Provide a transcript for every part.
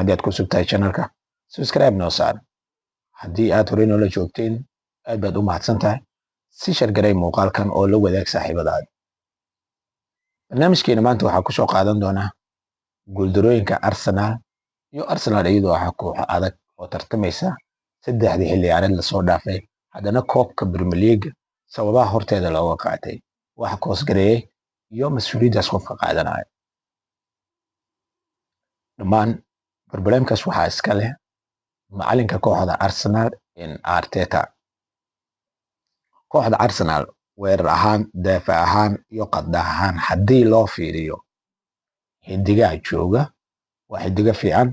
haddii aad ku subtahay channelka subscribe noo saar haddii aad horey noola joogteen aad baad u mahadsan tahay si shargaray muuqaalkan oo la wadaag saaxiibadaada barnaamijkeena maanta waxaa ku soo qaadan doonaa guuldarooyinka Arsenal iyo Arsenal iyadoo ah koox adag oo tartamaysa saddexdii xilli ciyaareed la soo dhaafay haddana koobka Premier League sababaha horteeda looga qaatay waxa koos gareeyay iyo mas'uuliyaddaas qofka qaadanaya dhammaan barnaamijkaas waxaa iska leh macalinka kooxda Arsenal Arteta kooxda Arsenal weerar ahaan daafac ahaan iyo qadda ahaan haddii loo fiiriyo xidigaha jooga waa xidiga fiican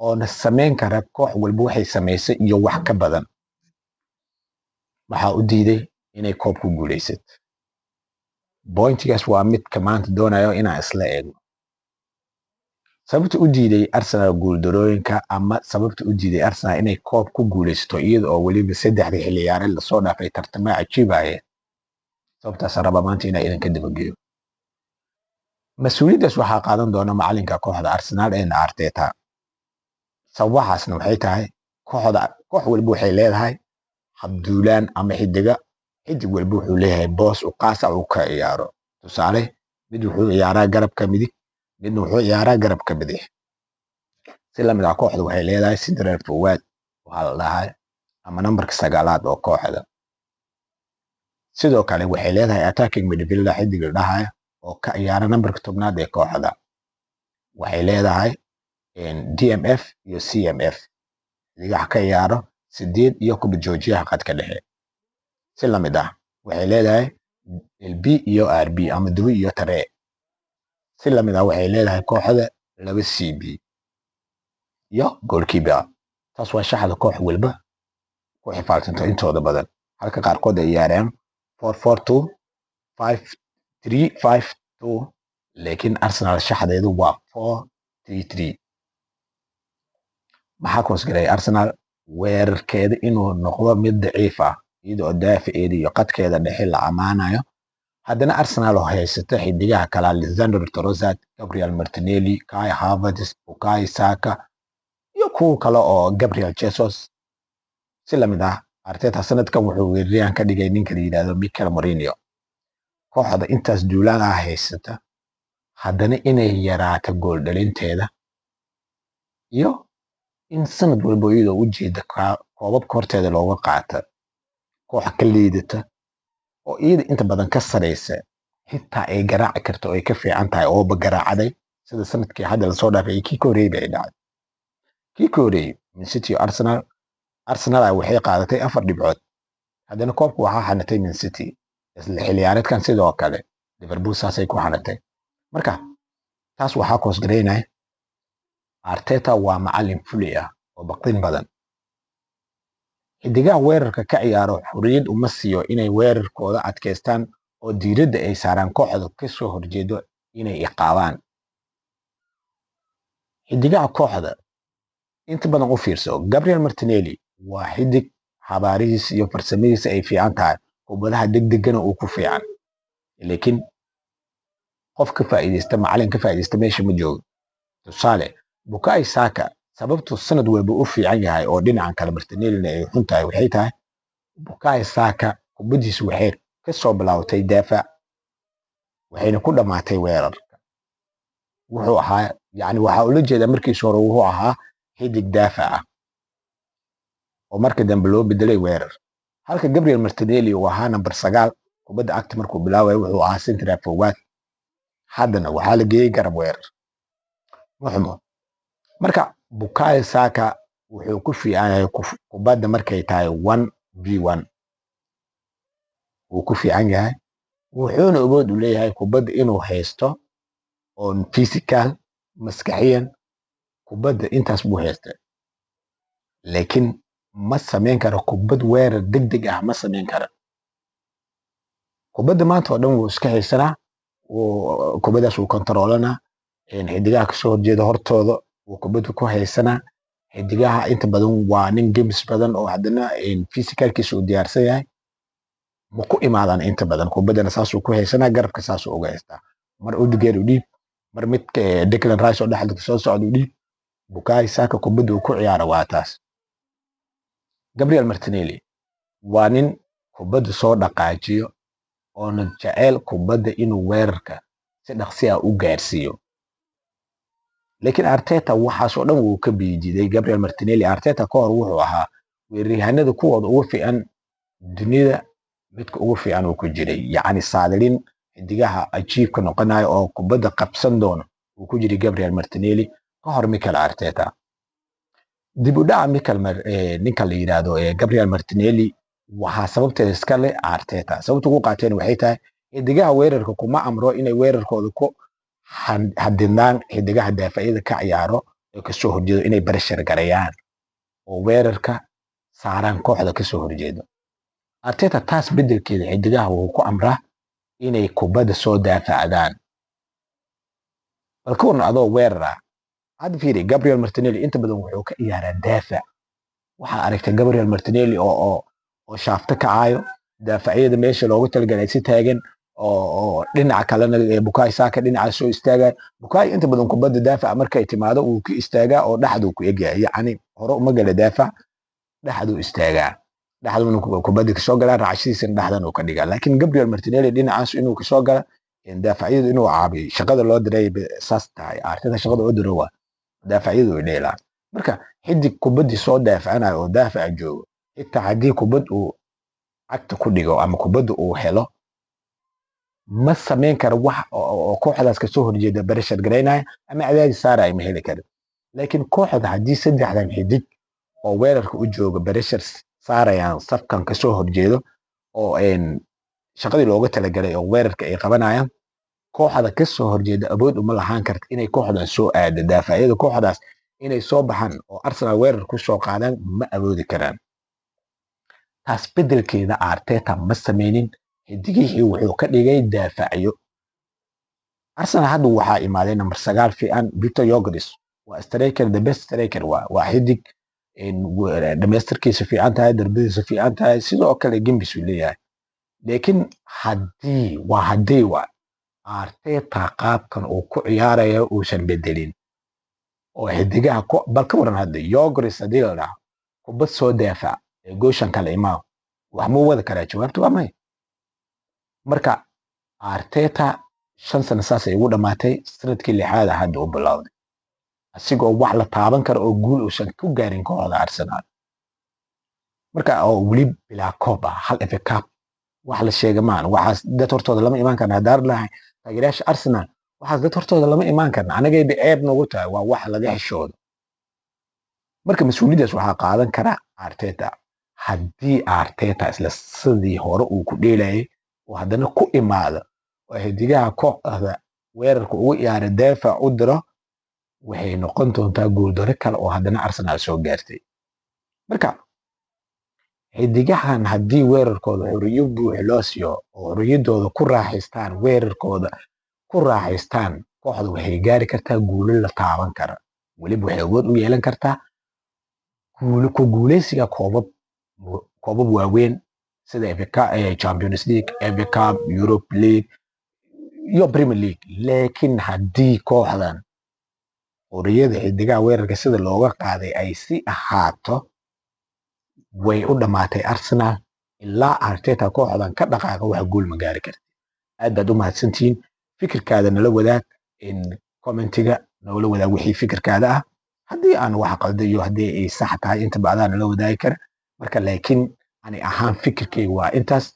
oo na samayn kara koox walba waxay samaysay iyo wax ka badan waxaa u diiday inay koob ku guuleysato bointigaas waa midka maanta doonayo inaan isla eegno sababta u diiday Arsenal guuldarooyinka ama sababta u diiday Arsenal inay koob ku guuleysato iyada oo waliba saddexdii xilli ciyaareed la soo dhaafay tartamo cajiibaya sababtaas raba maanta inaan idinka dabageeyo mas'uuliyaddaas waxaa qaadan doona macalinka kooxda Arsenal Arteta sababahaasna waxay tahay koox walba waxay leedahay habduulaan ama xidig walba wuxuu leeyahay boos u qaas ah uu ka ciyaaro tusaale mid wuxuu ciyaaraa garabka midig midna wuxuu ciyaaraa garabka bidix si lamid ah kooxda waxay leedahay central forward waxaa la dhahay ama nambarka 9aad oo kooxda sidoo kale waxay leedahay attacking midfielder xidig la dhahay oo ka ciyaara nambarka 10aad ee kooxda waxay leedahay DMF iyo CMF xidigaha ka ciyaaro 8 iyo kuba joojiyaha qadka dhexe si lamid ah waxay leedahay LB iyo RB ama dubi iyo tare si lamid ah waxay leedahay kooxda 2 CB iyo goalkeeper taas waa shaxda koox walba ku xifaalsanto intooda badan halka qaarkood ay ciyaaraan 4-4-2 5-3-5-2 laakiin Arsenal shaxdeedu waa 4-3-3 maxaa koos garay Arsenal weerarkeeda inuu noqdo mid daciif ah iyadoo daafaceeda iyo qadkeeda dhexe la amaanayo haddana Arsenal oo haysata xidigaha kala Lisandro Trossard, Gabriel Martinelli, Kai Havertz, Bukayo Saka iyo kuwa kale oo Gabriel Jesus si lamid ah Arteta sanadkan wuxuu weeraryahan ka dhigay ninka la yiraahdo Mikel Mourinho kooxda intaas duulaan ah haysata haddana inay yaraato gool dhalinteeda iyo in sanad walba iyadoo u jeeda koobabka horteeda looga qaato koox ka liidata oo iyada inta badan ka sareysa xitaa ay garaaci karto ay ka fiican tahay oo bagaraacday sida sanadkii hadda la soo dhaafay kii ka horeeyay bay dhacday kii ka horeeyay Man City iyo Arsenal waxay qaadatay 4 dhibcood haddana koobku waxaa xanatay Man City isla xilli ciyaareedkan sidoo kale Liverpool saasay ku xanatay marka taas waxaa koos gareynaya Arteta waa macallin fulay ah oo baqdin badan xidigaha weerarka ka ciyaaro xuriyad uma siiyo inay weerarkooda adkeystaan oo diiradda ay saaraan kooxda ka soo horjeedo inay iqaabaan xidigaha kooxda inta badan u fiirso Gabriel Martinelli waa xidig xabaarihiisa iyo farsamadiisa ay fiican tahay kubadaha degdegana uu ku fiican laakiin qof ka faa'iideysta macallin ka faa'iideysta meesha ma joogo tusaale Bukayo Saka sababtu sanad walba u fiican yahay oo dhinacan kale Martinelli ay xun tahay waxay tahay Bukayo Saka kubadiisu waxay ka soo bilowday daafac waxayna ku dhamaatay weerarka wuxuu ahaa waxa uu la jeedaa markiis hore wuxuu ahaa xidig daafac ah oo markii dambe loo bedelay weerar halka Gabriel Martinelli uu ahaa number 9 kubadda agta markuu bilaaway wuxuu ahaa central forward haddana waxaa la geeyay garab weerar muxumo marka Bukayo Saka wuxuu ku fiican yahay kubadda markay tahay 1v1 wuu ku fiican yahay wuxuuna awood u leeyahay kubadda inuu haysto oo physical maskaxiyan kubadda intaas buu haystay laakiin ma samayn karo kubad weerar degdeg ah ma samayn karo kubadda maanta oo dhan wuu iska haysanaa kubaddaas wuu kontroolana xidigaha ka soo horjeeda hortooda wuu kubadda ku haysanaa xidigaha inta badan waa nin games badan oo haddana physicalkiisa uu diyaarsan yahay ma ku imaadaan inta badan kubaddana saasuu ku haysanaa garabka saasuu uga haystaa mar Odegaard u dhiib mar midka Declan Rice oo dhexda soo socda u dhiib Bukayo Saka kubadda uu ku ciyaaro waa taas. Gabriel Martinelli waa nin kubadda soo dhaqaajiyo oona jecel kubadda inuu weerarka si dhaqsi ah u gaarsiiyo. laakiin Arteta waxaas oo dhan wuu ka biijiday. Gabriel Martinelli Arteta ka hor wuxuu ahaa weeraryahanada kuwooda ugu fiican dunida midka ugu fiican uu ku jiray, yacni saadalin xidigaha ajiibka noqonayo oo kubadda qabsan doono uu ku jiray Gabriel Martinelli ka hor Mikel Arteta. dib u dhaca ninka la yidhaahdo Gabriel Martinelli waxaa sababteeda iska leh Arteta. sababta ugu qaateen waxay tahay xidigaha weerarka kuma amro inay weerarkooda ku hadinaan xidigaha daafacyada ka ciyaaro ee kasoo horjeedo inay barashar garayaan oo weerarka saaraan kooxda kasoo horjeedo. Arteta taas bedelkeeda xidigaha wuu ku amraa inay kubadda soo daafacdaan. bal ka waran adoo weerara hadda fiiri Gabriel Martinelli inta badan wuxuu ka ciyaaraa daafac. waxaa aragtay Gabriel Martinelli oo shaafto kacaayo daafacyada meesha loogu talagalay si taagan oo dhinaca kalena Bukayo Saka dhinaca soo istaagay. Bukayo inta badan kubadda daafac markay timaado uu ka istaagaa oo dhaxdu ku egyahay, yacni hore uma gala daafac, dhaxdu istaagaa, dhaxduna kubadda kasoo galaa, raacashadiisana dhaxdan uu ka dhigaa. laakiin Gabriel Martinelli dhinacaas inuu kasoo gala daafacyadu inuu caabiyo shaqada loo diray saas tahay. Arteta shaqada oo diro waa daafacyadu way dheelaan. marka xidig kubaddii soo daafacanayo oo daafaca joogo xitaa haddii kubad uu cagta ku dhigo ama kubadda uu helo ma samayn karo wax oo kooxdaas kasoo horjeeda barashar garaynaya ama cadaadis saaraya ma heli karin. laakiin kooxda haddii saddexdan xidig oo weerarka u jooga barashar saarayaan safkan kasoo horjeedo oo shaqadii looga talagalay oo weerarka ay qabanayaan, kooxda kasoo horjeeda awood uma lahaan karta inay kooxdan soo aado daafacyada kooxdaas inay soo baxaan oo Arsenal weerar ku soo qaadaan ma awoodi karaan. taas bedelkeeda Arteta ma sameynin, xidigihii wuxuu ka dhigay daafacyo. Arsenal hadda waxaa imaaday number 9 fiican Victor Gyokeres waa striker, the best striker waa xidig dhamaystirkiisa fiican tahay, darbadiisa fiican tahay, sidoo kale Gimbis uu leeyahay. laakiin haddii Arteta qaabkan uu ku ciyaarayo uusan bedelin oo xidigaha bal ka waran hadda Gyokeres haddii la dhaho kubad soo daafac ee gooshan kale imaa wax muu wada karaa? jawaabtu waa may. marka Arteta 5 sano saasay ugu dhamaatay, sanadkii 6aad hadda u bilowday asigoo wax la taaban karo oo guul uusan ku gaarin kooxda Arsenal. marka oo weli bilaa koob ah, hal FA Cup wax la sheega maan. waxaas dad hortooda lama imaan karna. haddaar lahay taageerayaasha Arsenal waxaas dad hortooda lama imaan karna, anagayba ceeb noogu tahay, waa wax laga xishoodo. marka mas-uuliyaddaas waxaa qaadan kara Arteta. haddii Arteta isla sidii hore uu ku dheelayay oo haddana ku imaado oo xidigaha kooxda weerarka ugu ciyaara daafac u diro, waxay noqon doontaa guuldaro kale oo haddana Arsenal soo gaartay. marka xidigahan haddii weerarkooda xorriyo buuxa loo siiyo oo xorriyadooda ku raaxaystaan, weerarkooda ku raaxaystaan, kooxda waxay gaari kartaa guulo la taaban kara. weliba waxay awood u yeelan kartaa ku guuleysiga koobab waaweyn sida Champions League, FA Cup, Europe League iyo Premier League. laakiin haddii kooxdan xorriyada xidigaha weerarka sida looga qaaday ay si ahaato, way u dhamaatay Arsenal. ilaa Arteta kooxdan ka dhaqaaqa wax guul ma gaari karti. aad baad u mahadsantihiin. fikirkaada nala wadaag commentiga, nala wadaag wixii fikirkaada ah. haddii aan wax qaldayo haddii ay sax tahay inta bacdaa nala wadaagi kara. marka laakiin ani ahaan fikirkayga waa intaas.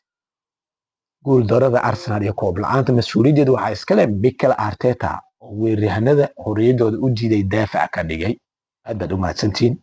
guul darada Arsenal iyo koob la'aanta mas-uuliyaddeeda waxaa iskale Mikel Arteta oo weeraryahanada xorriyadooda u diiday daafac ka dhigay. aad baad u mahadsantihiin.